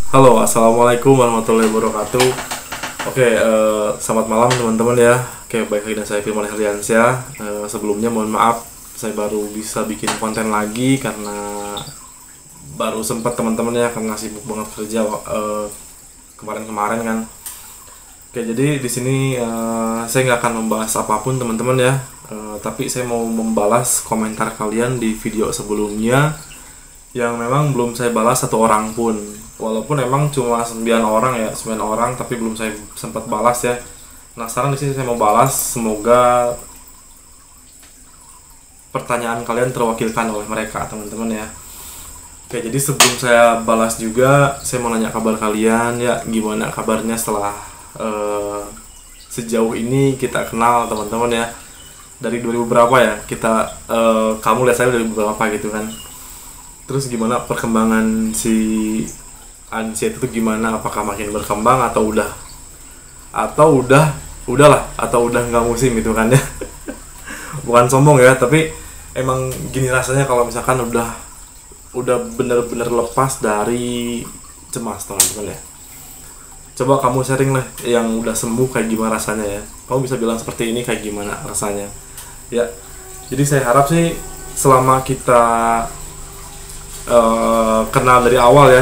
Halo, assalamualaikum warahmatullahi wabarakatuh. Oke, selamat malam teman-teman ya. Oke, baik lagi dengan saya Firman Herliansyah. Sebelumnya mohon maaf, saya baru bisa bikin konten lagi karena baru sempat teman-teman ya, karena sibuk banget kerja kemarin-kemarin kan. Oke, jadi di sini saya nggak akan membahas apapun teman-teman ya, tapi saya mau membalas komentar kalian di video sebelumnya yang memang belum saya balas satu orang pun. Walaupun emang cuma 9 orang, tapi belum saya sempat balas ya. Nah, sekarang di sini saya mau balas, semoga pertanyaan kalian terwakilkan oleh mereka, teman-teman ya. Oke, jadi sebelum saya balas juga, saya mau nanya kabar kalian ya, gimana kabarnya setelah sejauh ini kita kenal teman-teman ya. Dari 2000 berapa ya? Kamu lihat saya dari berapa gitu kan. Terus gimana perkembangan si anxiety itu gimana? Apakah makin berkembang atau udahlah atau udah nggak musim gitu kan ya? Bukan sombong ya, tapi emang gini rasanya kalau misalkan udah bener-bener lepas dari cemas teman-teman ya. Coba kamu sharing lah yang udah sembuh kayak gimana rasanya ya. Kamu bisa bilang seperti ini kayak gimana rasanya ya. Jadi saya harap sih selama kita kenal dari awal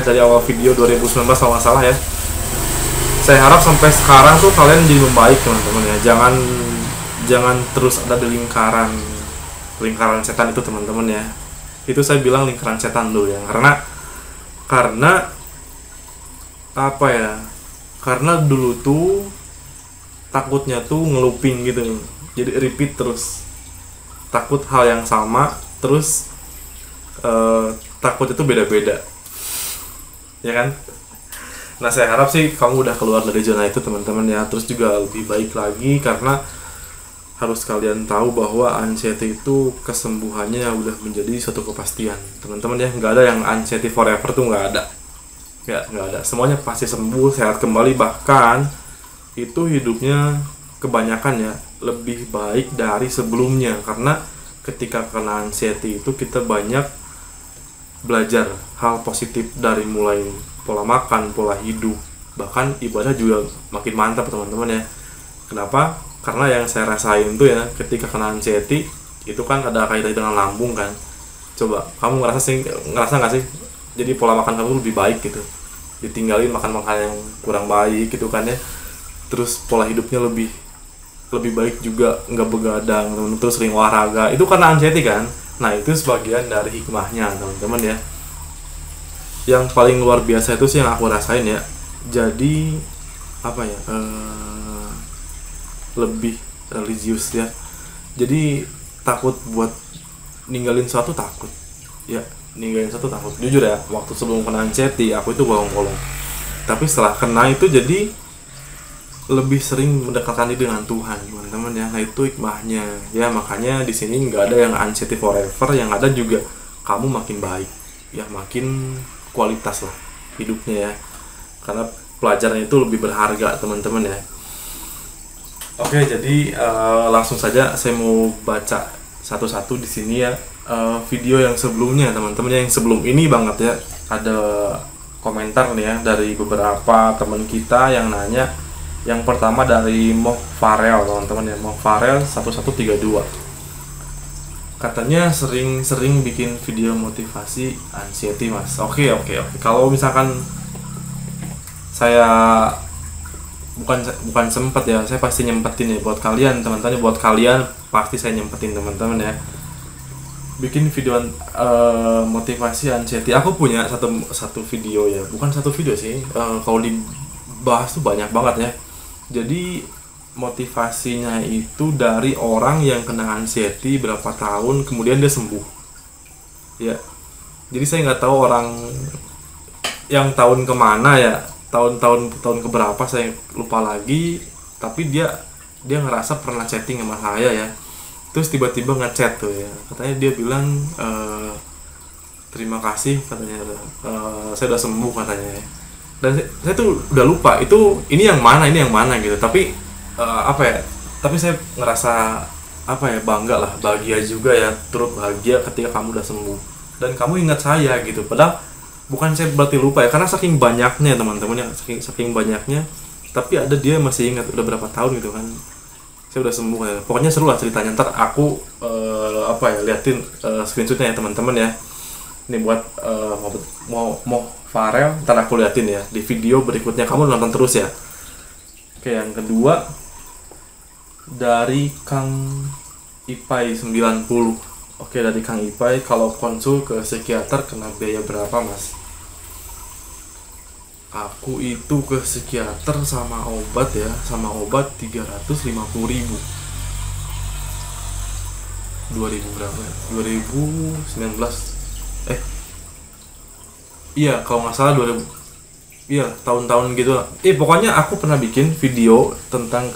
video 2019 kalau nggak salah ya, saya harap sampai sekarang tuh kalian jadi membaik teman-teman ya. Jangan terus ada di lingkaran setan itu teman-teman ya. Itu saya bilang lingkaran setan dulu ya, karena apa ya, karena dulu tuh takutnya tuh ngeluping gitu, jadi repeat terus, takut hal yang sama terus, takut itu beda-beda ya kan. Nah, saya harap sih kamu udah keluar dari zona itu teman-teman ya. Terus juga lebih baik lagi, karena harus kalian tahu bahwa anxiety itu kesembuhannya udah menjadi suatu kepastian teman-teman ya. Nggak ada yang anxiety forever tuh, nggak ada. Semuanya pasti sembuh, sehat kembali, bahkan itu hidupnya kebanyakan ya lebih baik dari sebelumnya. Karena ketika kena anxiety itu kita banyak belajar hal positif, dari mulai pola makan, pola hidup, bahkan ibadah juga makin mantap teman-teman ya. Kenapa? Karena yang saya rasain tuh ya, ketika kena anxiety itu kan ada kaitannya dengan lambung kan. Coba kamu ngerasa nggak sih, jadi pola makan kamu lebih baik gitu, ditinggalin makan yang kurang baik gitu kan ya. Terus pola hidupnya lebih baik juga, nggak begadang, terus sering olahraga, itu karena anxiety kan. Nah, itu sebagian dari hikmahnya teman-teman ya. Yang paling luar biasa itu sih yang aku rasain ya, jadi apa ya, lebih religius ya. Jadi takut buat ninggalin sesuatu, takut jujur ya. Waktu sebelum kena anxiety aku itu bolong-bolong, tapi setelah kena itu jadi lebih sering mendekatkan diri dengan Tuhan teman-teman ya. Nah, itu hikmahnya ya. Makanya di sini nggak ada yang anxiety forever, yang ada juga kamu makin baik ya, makin kualitas lah hidupnya ya, karena pelajaran itu lebih berharga teman-teman ya. Oke, jadi langsung saja saya mau baca satu-satu di sini ya. Video yang sebelumnya teman-teman, yang sebelum ini banget ya, ada komentar nih ya dari beberapa teman kita yang nanya. Yang pertama dari Mo Farel teman-teman ya, Mo Farel 1132. Katanya sering bikin video motivasi anxiety mas. Oke. Kalau misalkan saya bukan sempet ya, saya pasti nyempetin ya buat kalian teman-teman. Buat kalian pasti saya nyempetin teman-teman ya, bikin video motivasi anxiety. Aku punya satu video ya, bukan satu video sih, kalau dibahas tuh banyak banget ya. Jadi motivasinya itu dari orang yang kena anxiety berapa tahun kemudian dia sembuh ya. Jadi saya nggak tahu orang yang tahun kemana ya, tahun keberapa saya lupa lagi, tapi dia ngerasa pernah chatting sama saya ya. Terus tiba-tiba ngechat tuh ya, katanya dia bilang terima kasih katanya, saya udah sembuh katanya ya. Dan saya tuh udah lupa ini yang mana gitu, tapi apa ya, tapi saya ngerasa apa ya, bangga lah, bahagia juga ya, turut bahagia ketika kamu udah sembuh dan kamu ingat saya gitu. Padahal bukan saya berarti lupa ya, karena saking banyaknya teman-teman ya, saking banyaknya, tapi ada dia masih ingat udah berapa tahun gitu kan saya udah sembuh ya. Pokoknya seru lah ceritanya, ntar aku liatin screenshotnya ya teman-teman ya. Ini buat mau Farel, ntar aku liatin ya di video berikutnya, kamu nonton terus ya. Oke, yang kedua dari Kang Ipai 90. Oke, dari Kang Ipai, kalau konsul ke psikiater kena biaya berapa mas? Aku itu ke psikiater sama obat ya, sama obat 350.000. 2000 berapa ya? 2019. Iya, kalau nggak salah 2000. Iya, tahun-tahun gitu lah. Pokoknya aku pernah bikin video tentang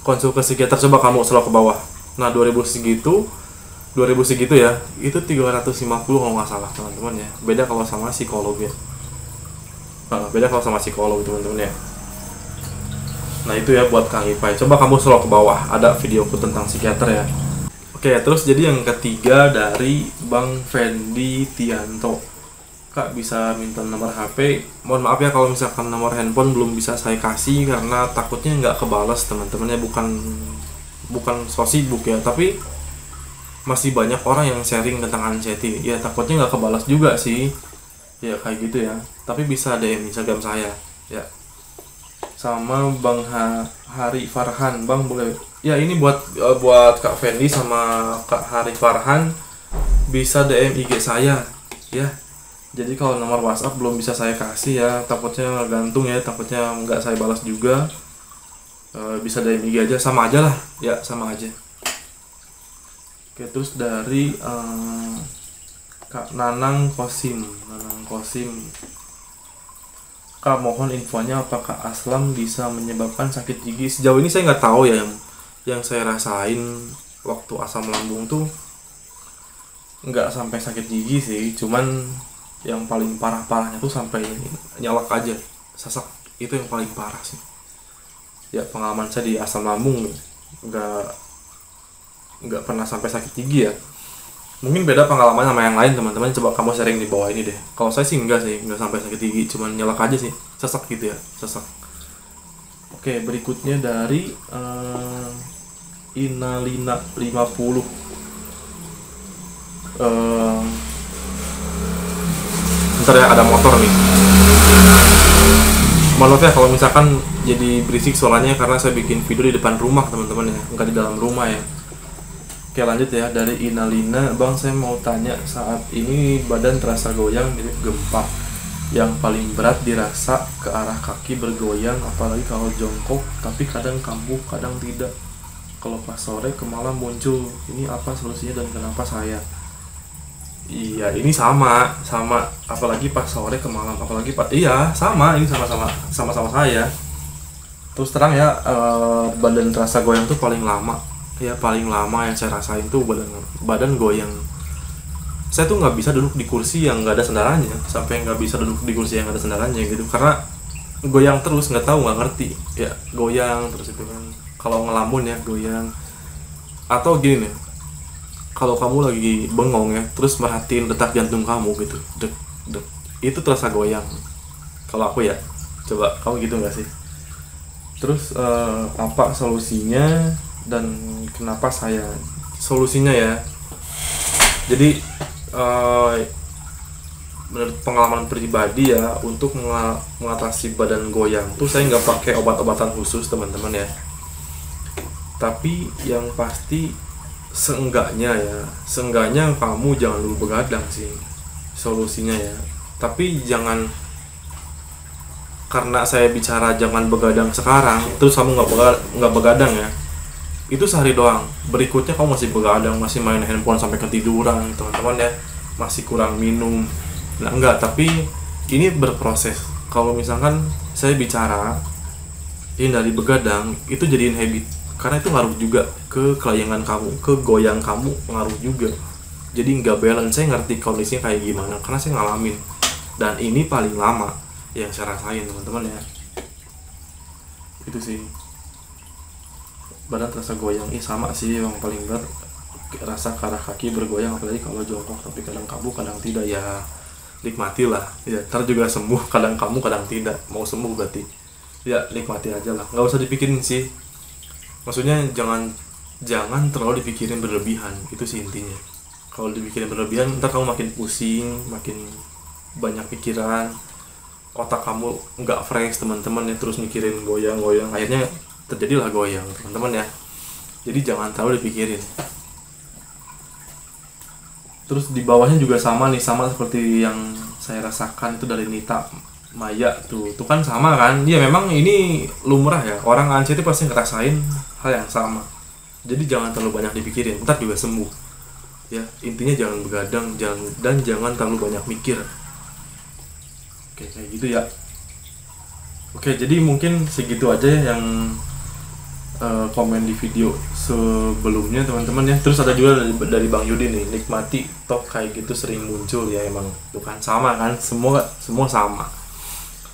konsul ke psikiater, coba kamu scroll ke bawah. Nah, 2000 segitu ya, itu 350 kalau nggak salah teman-teman ya. Beda kalau sama psikolog ya. Beda kalau sama psikolog teman-teman ya. Nah itu ya buat Kang Ipai, coba kamu scroll ke bawah, ada videoku tentang psikiater ya. Oke, terus jadi yang ketiga dari Bang Fendi Tianto. Kak, bisa minta nomor HP? Mohon maaf ya kalau misalkan nomor handphone belum bisa saya kasih karena takutnya nggak kebalas teman-temannya, bukan so sibuk ya, tapi masih banyak orang yang sharing tentang anxiety ya, takutnya nggak kebalas juga sih ya, kayak gitu ya. Tapi bisa DM Instagram saya ya. Sama Bang Hari Farhan, Bang boleh ya, ini buat Kak Fendi sama Kak Hari Farhan, bisa DM IG saya ya. Jadi kalau nomor WhatsApp belum bisa saya kasih ya, takutnya gantung ya, takutnya nggak saya balas juga. Bisa DM IG aja, sama aja lah ya, sama aja. Oke, terus dari Kak Nanang Kosim. Kak, mohon infonya apakah aslam bisa menyebabkan sakit gigi? Sejauh ini saya nggak tahu ya, yang saya rasain waktu asam lambung tuh nggak sampai sakit gigi sih, cuman yang paling parahnya tuh sampai nyalak aja, sesak, itu yang paling parah sih. Ya pengalaman saya di asam lambung nggak pernah sampai sakit gigi ya. Mungkin beda pengalaman sama yang lain teman-teman, coba kamu sharing di bawah ini deh. Kalau saya sih nggak sampai sakit gigi, cuman nyelak aja sih, sesak gitu ya, sesak. Oke, berikutnya dari Inalina 50. Bentar ya, ada motor nih. Maaf ya kalau misalkan jadi berisik suaranya, karena saya bikin video di depan rumah teman-teman ya, nggak di dalam rumah ya. Oke, lanjut ya, dari Inalina. Bang, saya mau tanya, saat ini badan terasa goyang mirip gempa. Yang paling berat dirasa ke arah kaki bergoyang, apalagi kalau jongkok, tapi kadang kambuh, kadang tidak. Kalau pas sore ke malam muncul. Ini apa solusinya dan kenapa saya? Iya, ini sama, apalagi pas sore ke malam, apalagi iya, sama, ini sama saya. Terus terang ya, badan terasa goyang tuh paling lama. Ya paling lama yang saya rasain tuh badan goyang. Saya tuh nggak bisa duduk di kursi yang nggak ada sandarannya, sampai nggak bisa duduk di kursi yang ada sandarannya gitu, karena goyang terus, nggak ngerti ya, goyang terus itu kan. Kalau ngelamun ya goyang, atau gini nih, kalau kamu lagi bengong ya, terus merhatiin detak jantung kamu gitu, dek, itu terasa goyang. Kalau aku ya, coba kamu gitu nggak sih? Terus apa solusinya dan kenapa saya? Solusinya ya, jadi menurut pengalaman pribadi ya, untuk mengatasi badan goyang tuh saya nggak pakai obat-obatan khusus teman-teman ya, tapi yang pasti seenggaknya kamu jangan dulu begadang sih solusinya ya. Tapi jangan, karena saya bicara jangan begadang sekarang terus kamu nggak begadang ya, itu sehari doang, berikutnya kamu masih begadang, masih main handphone sampai ketiduran teman-teman ya, masih kurang minum. Nah enggak, tapi ini berproses. Kalau misalkan saya bicara hindari begadang, itu jadiin habit, karena itu ngaruh juga ke kelayangan kamu, ke goyang kamu ngaruh juga. Jadi nggak balance. Saya ngerti kondisinya kayak gimana, karena saya ngalamin, dan ini paling lama yang saya rasain teman-teman ya. Itu sih. badan terasa goyang. Sama sih, yang paling berat rasa ke arah kaki bergoyang, apalagi kalau jongkok. Tapi kadang kamu kadang tidak, ya nikmatilah ya, ntar juga sembuh. Kadang kamu kadang tidak mau sembuh, berarti ya nikmati aja lah, nggak usah dipikirin sih. Maksudnya jangan terlalu dipikirin berlebihan, itu sih intinya. Kalau dipikirin berlebihan ntar kamu makin pusing, makin banyak pikiran, otak kamu nggak fresh teman-teman ya, terus mikirin goyang-goyang, akhirnya terjadilah goyang teman-teman ya. Jadi jangan terlalu dipikirin. Terus di bawahnya juga sama nih, sama seperti yang saya rasakan itu dari Nita Maya tuh kan sama kan. Ya memang ini lumrah ya, orang anxiety pasti ngerasain hal yang sama. Jadi jangan terlalu banyak dipikirin, ntar juga sembuh ya. Intinya jangan begadang, jangan terlalu banyak mikir. Oke, kayak gitu ya. Oke, jadi mungkin segitu aja ya yang komen di video sebelumnya teman-teman ya. Terus ada juga dari Bang Yudi nih, nikmati top kayak gitu sering muncul ya. Emang bukan sama kan, semua sama.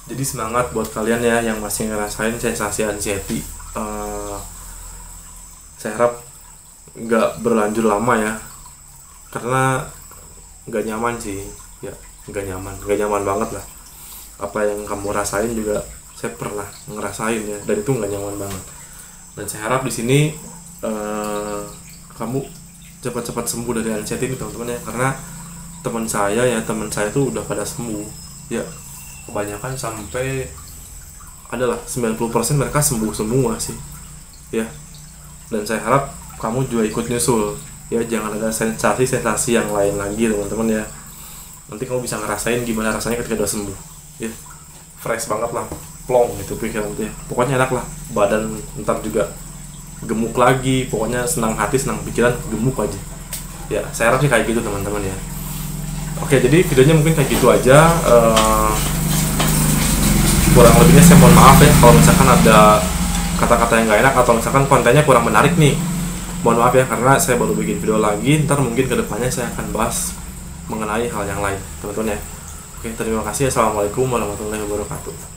Jadi semangat buat kalian ya yang masih ngerasain sensasi anxiety. Saya harap nggak berlanjut lama ya, karena nggak nyaman sih ya, nggak nyaman banget lah. Apa yang kamu rasain juga saya pernah ngerasain ya, dan itu nggak nyaman banget. Dan saya harap di sini kamu cepat-cepat sembuh dari anxiety ini teman-teman ya, karena teman saya tuh udah pada sembuh ya, kebanyakan sampai adalah 90% mereka sembuh semua sih ya. Dan saya harap kamu juga ikut nyusul ya, jangan ada sensasi yang lain lagi teman-teman ya. Nanti kamu bisa ngerasain gimana rasanya ketika udah sembuh ya, fresh banget lah, plong gitu pikiran tuh ya. Pokoknya enak lah, badan ntar juga gemuk lagi, pokoknya senang hati senang pikiran, gemuk aja ya. Saya harap sih kayak gitu teman-teman ya. Oke, jadi videonya mungkin kayak gitu aja. Kurang lebihnya saya mohon maaf ya kalau misalkan ada kata-kata yang gak enak atau misalkan kontennya kurang menarik nih, mohon maaf ya, karena saya baru bikin video lagi. Ntar mungkin kedepannya saya akan bahas mengenai hal yang lain teman-teman ya. Oke, terima kasih. Assalamualaikum warahmatullahi wabarakatuh.